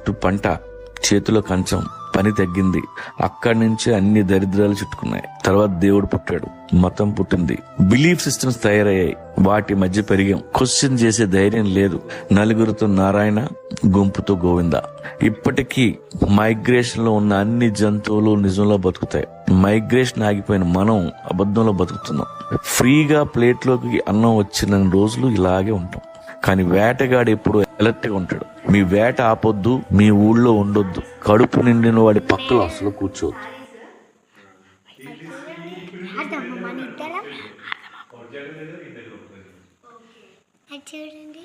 చుట్టూ పంట, చేతిలో కంచం, పని తగ్గింది. అక్కడి నుంచి అన్ని దరిద్రాలు చుట్టుకున్నాయి. తర్వాత దేవుడు పుట్టాడు, మతం పుట్టింది, బిలీఫ్ సిస్టమ్స్ తయారయ్యాయి. వాటి మధ్య పెరిగాం. క్వశ్చన్ చేసే ధైర్యం లేదు. నలుగురితో నారాయణ, గుంపుతో గోవింద. ఇప్పటికీ మైగ్రేషన్ లో ఉన్న అన్ని జంతువులు నిజంలో బతుకుతాయి. మైగ్రేషన్ ఆగిపోయిన మనం అబద్ధంలో బతుకుతున్నాం. ఫ్రీగా ప్లేట్లోకి అన్నం వచ్చిన రోజులు ఇలాగే ఉంటాం. కానీ వేటగాడు ఎప్పుడు అలర్ట్ గా ఉంటాడు. మీ వేట ఆపొద్దు, మీ ఊళ్ళో ఉండొద్దు, కడుపు నిండిన వాడి పక్కలో అసలు కూర్చోవద్దు. చూడండి